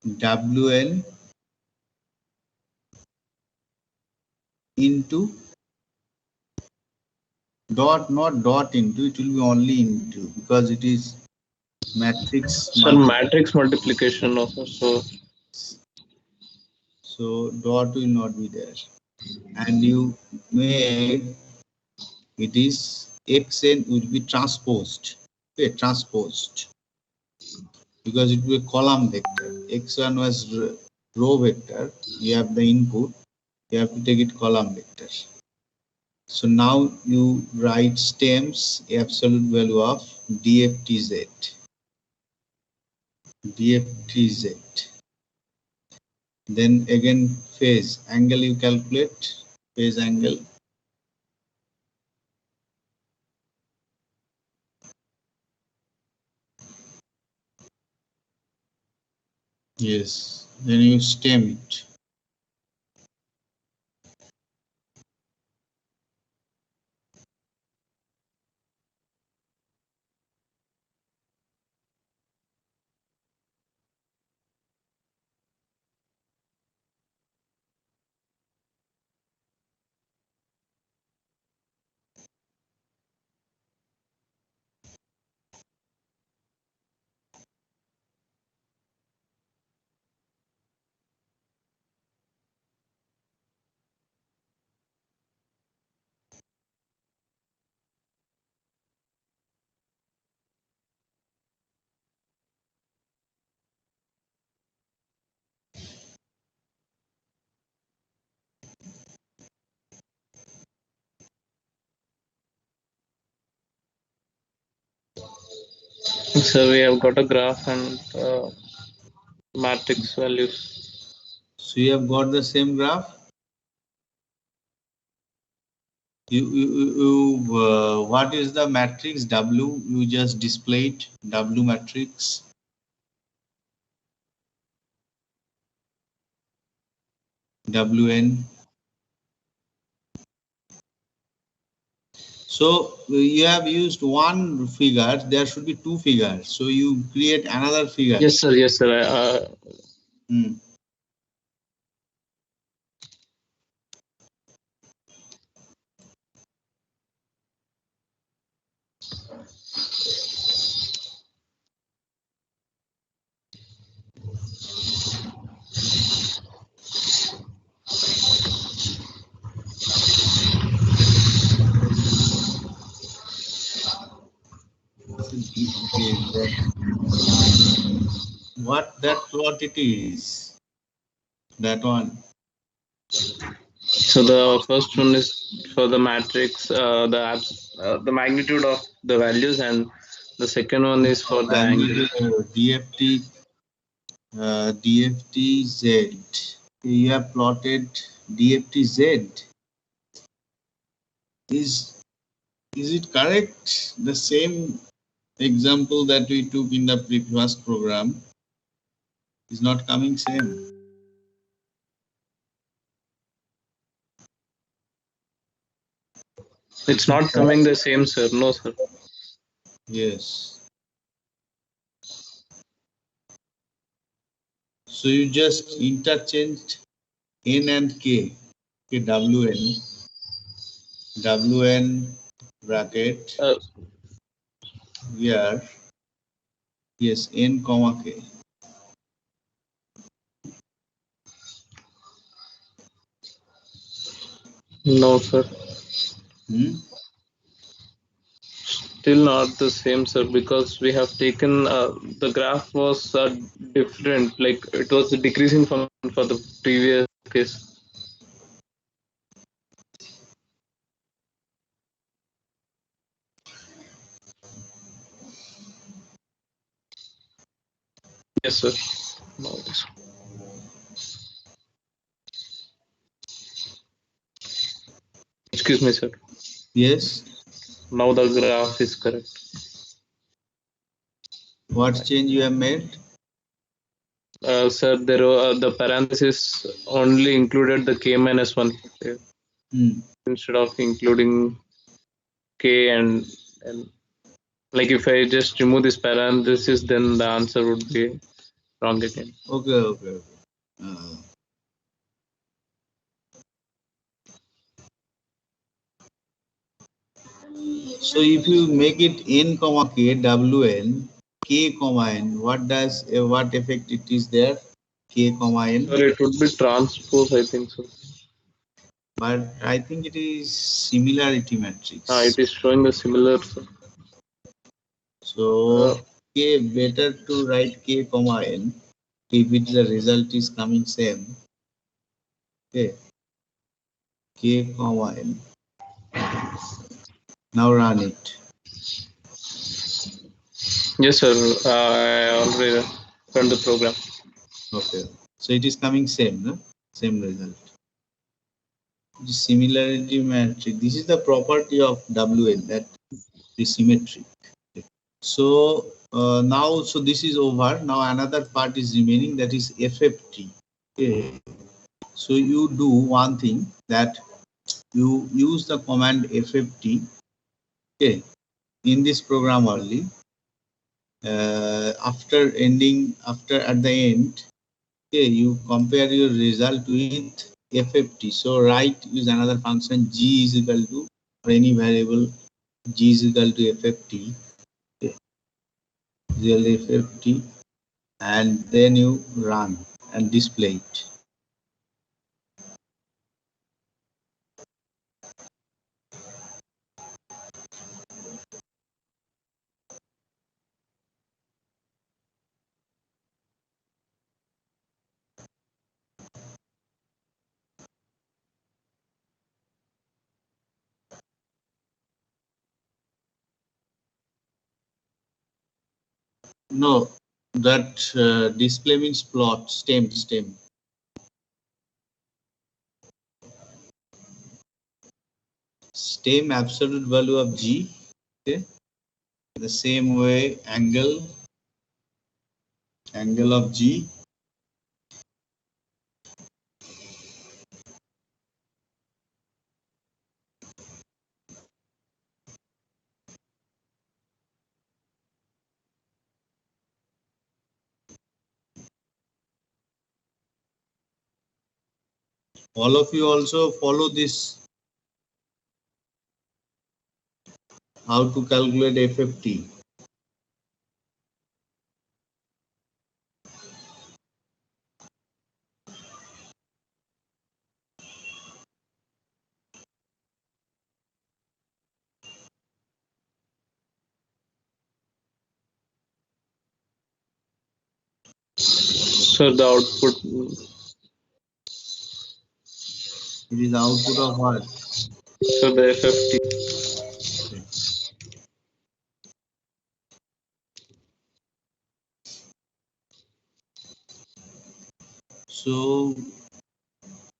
wn into dot, not dot into, it will be only into, because it is matrix Sir, matrix multiplication also. So dot will not be there, and you make it is xn will be transposed. Okay, transposed, because it will be a column vector. X1 was row vector. You have the input. You have to take it column vector. So now you write stems absolute value of dftz. Then again phase angle you calculate, phase angle. Yes, then you stem it. So we have got a graph and matrix values. So you have got the same graph. What is the matrix W? You just displayed W matrix. Wn. So you have used one figure. There should be two figures. So you create another figure. Yes, sir. Yes, sir. What that plot it is? That one. So the first one is for the matrix, the magnitude of the values, and the second one is for the angle. DFT Z. You have plotted DFT Z. Is it correct? The same example that we took in the previous program is not coming same. It's not coming the same, sir. No, sir. Yes. So you just interchanged N and K. Okay, WN bracket here. Yes, N comma K. No, sir. Still not the same, sir, because we have taken the graph was different, like it was a decreasing function for the previous case. Yes, sir. No, yes. Excuse me, sir. Yes. Now the graph is correct. What change you have made? Sir, there were, the parenthesis only included the k minus 1 instead of including k and like if I just remove this parenthesis, then the answer would be wrong again. Okay. So if you make it N comma K, WN, K comma N, what effect it is there? K comma N. Sir, it would be transpose, I think so. But I think it is similarity matrix. It is showing the similar. Sir. So K, better to write K comma N if the result is coming same. Okay. K comma N. Now run it. Yes, sir. I already run the program. Okay. So it is coming same, no? Same result. The similarity matrix. This is the property of WN, that is symmetric. So now, so this is over. Now another part is remaining, that is FFT. Okay. So you do one thing, that you use the command FFT. Okay. In this program only. At the end, okay, you compare your result with FFT. So use another function G is equal to, or any variable G is equal to FFT. Okay. Real FFT, and then you run and display it. No, that display means plot, stem. Stem absolute value of G. Okay. The same way, angle of G. All of you also follow this, how to calculate FFT. So the output. It is output of what? So the FFT. Okay. So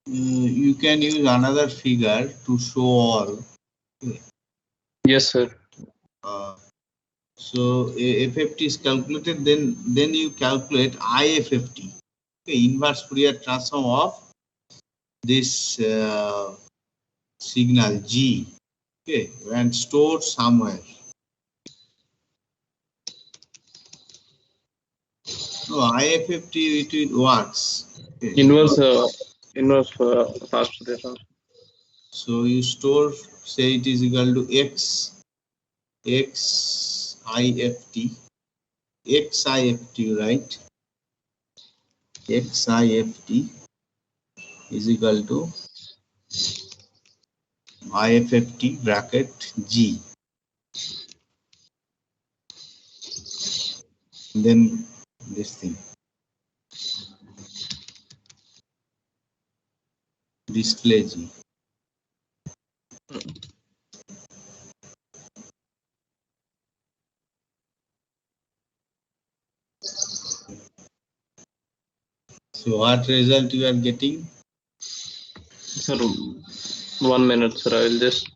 you can use another figure to show all. Yes, sir. So FFT is calculated, then you calculate IFFT, okay, inverse Fourier transform of this signal G, okay, and stored somewhere. No, IFFT it works. Okay. Inverse fast Fourier transform. So you store, say it is equal to XIFT, right? XIFT is equal to IFFT bracket G. Then this thing. Display G. So what result you are getting? Sir, 1 minute, sir. I will just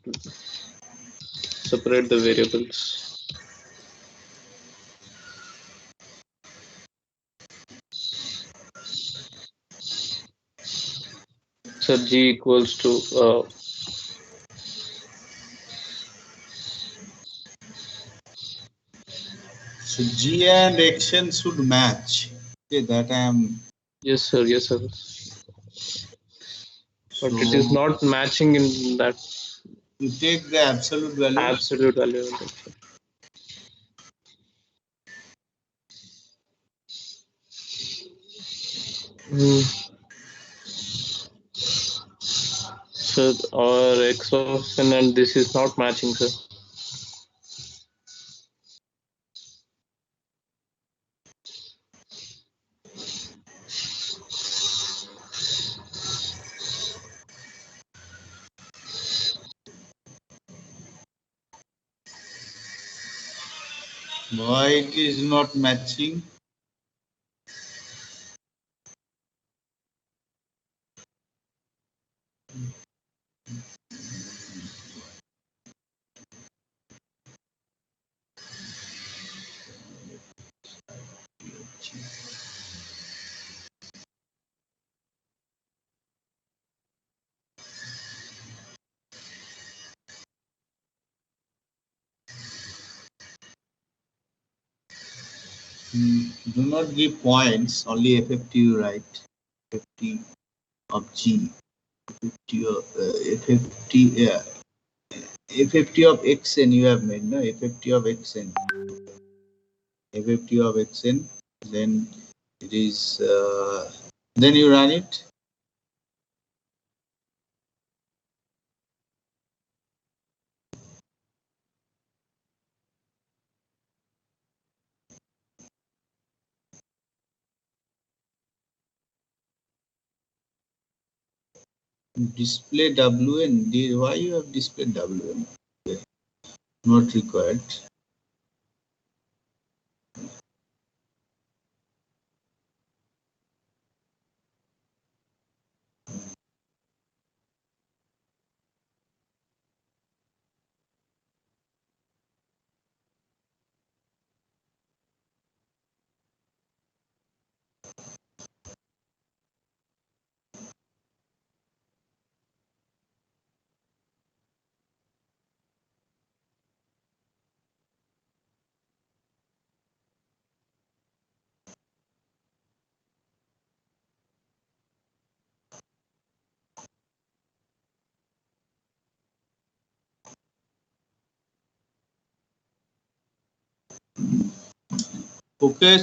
separate the variables. So G equals to so G and Xn should match. Okay, that I am. yes, sir. Yes, sir. But it is not matching in that. You take the absolute value. Absolute value. Sir, our X of n and this is not matching, sir. Why it is not matching? Do not give points, only FFT you write. FFT of G. FFT of FFT of Xn you have made, no? FFT of Xn. FFT of Xn, then it is, then you run it. Display WN. Why you have displayed WN? Okay. Not required. Okay,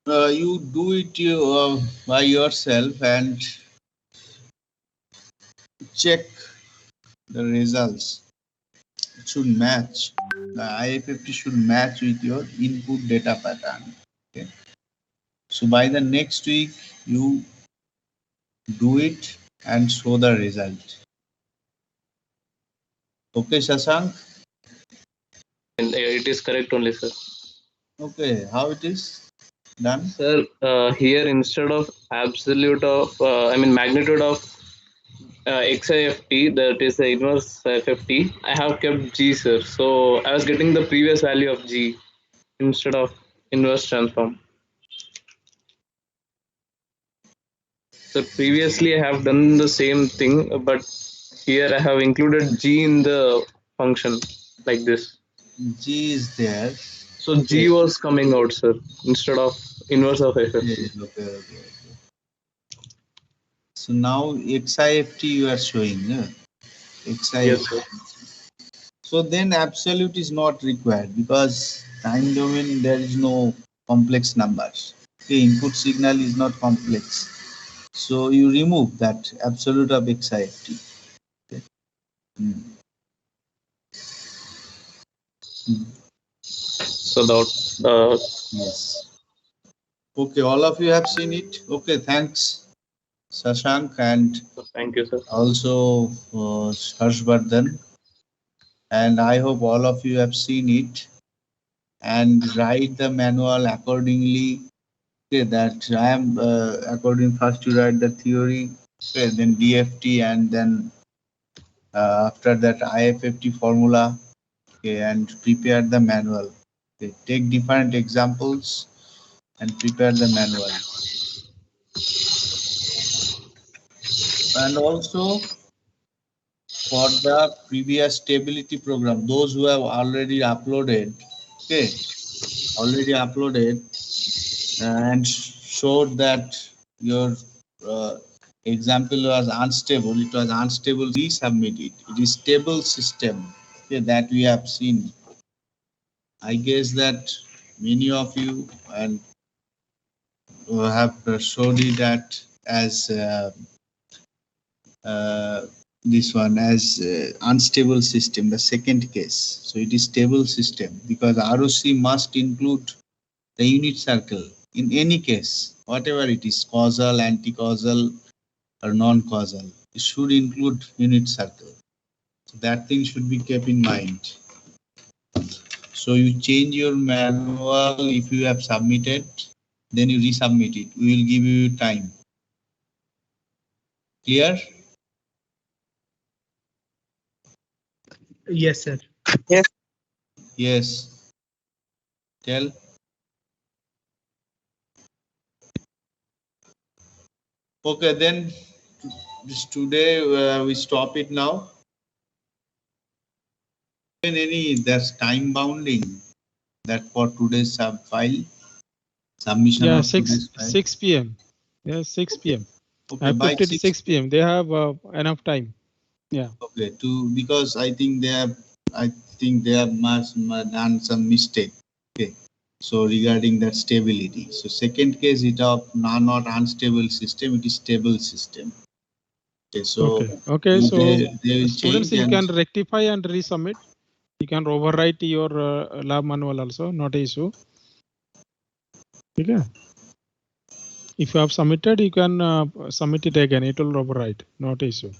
you do it by yourself and check the results. It should match. The IFFT should match with your input data pattern. Okay. So by the next week, you do it and show the result. Okay, Shashank? And it is correct only, sir. Okay, how it is done? Sir, here instead of absolute of, magnitude of XIFT, that is the inverse FFT, I have kept G, sir. So I was getting the previous value of G instead of inverse transform. So previously I have done the same thing, but here I have included G in the function like this. G is there. So G was coming out, sir, instead of inverse of FFT. Okay. So now XIFT you are showing, XIFT. Yes, sir. So then absolute is not required because time domain there is no complex numbers. Okay, input signal is not complex. So you remove that absolute of XIFT. Okay. So that yes. Okay, all of you have seen it. Okay, thanks, Shashank, and thank you, sir. Also Harshvardhan. And I hope all of you have seen it and write the manual accordingly. Okay, that I am according first you write the theory, okay, then DFT, and then after that IFFT formula, okay, and prepare the manual. Okay, take different examples and prepare the manual. And also for the previous stability program, those who have already uploaded, okay, and showed that your example was unstable. It was unstable. Resubmit it. It is stable system, okay, that we have seen. I guess that many of you and have showed it that as this one as unstable system, the second case. So it is stable system because ROC must include the unit circle in any case, whatever it is, causal, anti-causal, or non-causal. It should include unit circle. So that thing should be kept in mind. So you change your manual if you have submitted, then you resubmit it. We will give you time. Clear? Yes, sir. Yes. Tell. Okay, then today we stop it now. There's time bounding that for today's file submission. Yeah, of 6 p.m. Yeah, 6 p.m. Okay, I by put it 6 p.m. They have enough time. Yeah. Okay, because I think they have must done some mistake. Okay, so regarding that stability. So second case, it of not unstable system, it is stable system. Okay, so okay. So they students, you can rectify and resubmit. You can overwrite your lab manual also, not an issue. Okay. If you have submitted, you can submit it again. It will overwrite, not an issue.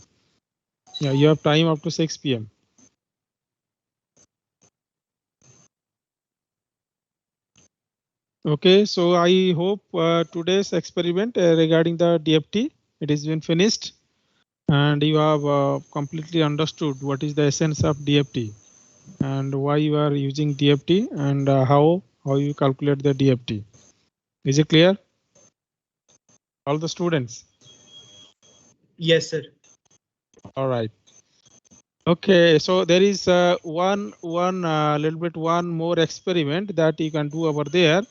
Yeah, you have time up to 6 p.m. Okay, so I hope today's experiment regarding the DFT, it has been finished and you have completely understood what is the essence of DFT and why you are using DFT and how you calculate the DFT. Is it clear? All the students? Yes, sir. All right. Okay, so there is one more experiment that you can do over there.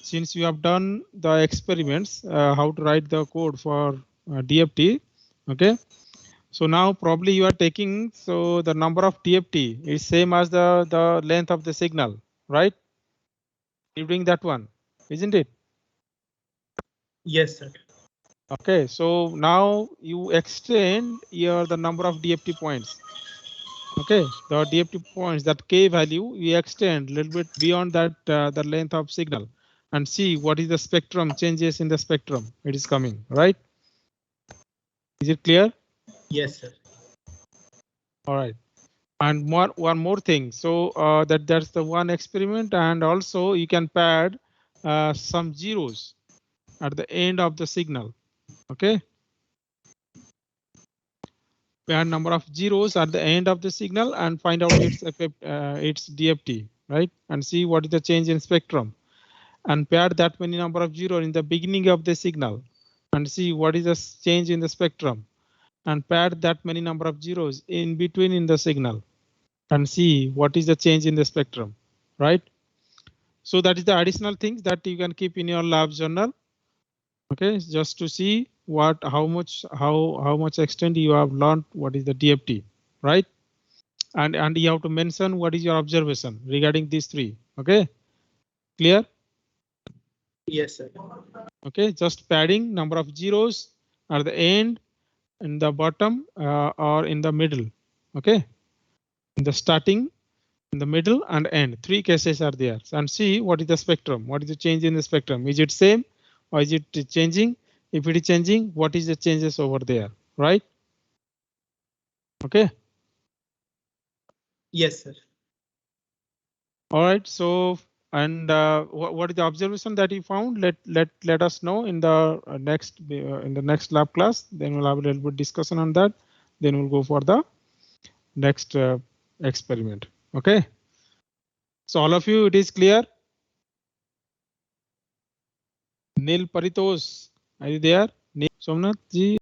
Since you have done the experiments, how to write the code for DFT. Okay, so now probably you are taking, so the number of DFT is same as the length of the signal, right? You're doing that one, isn't it? Yes, sir. Okay, so now you extend the number of DFT points. Okay, the DFT points, that K value, we extend a little bit beyond that the length of signal and see what is the spectrum changes in the spectrum. It is coming, right? Is it clear? Yes, sir. All right. And one more thing. So that's the one experiment, and also you can pad some zeros at the end of the signal. Okay. pair number of zeros at the end of the signal and find out its DFT, right? And see what is the change in spectrum. And pair that many number of zeros in the beginning of the signal and see what is the change in the spectrum. And pair that many number of zeros in between in the signal and see what is the change in the spectrum, right? So that is the additional things that you can keep in your lab journal. Okay, just to see how much extent you have learned what is the DFT, right? And you have to mention what is your observation regarding these three. Okay, clear? Yes, sir. Okay, just padding number of zeros at the end, in the bottom, or in the middle. Okay, in the starting, in the middle and end. Three cases are there. And see what is the spectrum. What is the change in the spectrum? Is it same or is it changing? If it is changing, what is the changes over there, right? Okay. Yes, sir. All right. So, and what is the observation that you found? Let us know in the next lab class. Then we'll have a little bit discussion on that. Then we'll go for the next experiment. Okay. So all of you, it is clear. Neil Paritos, are you there? Neil Somnath ji.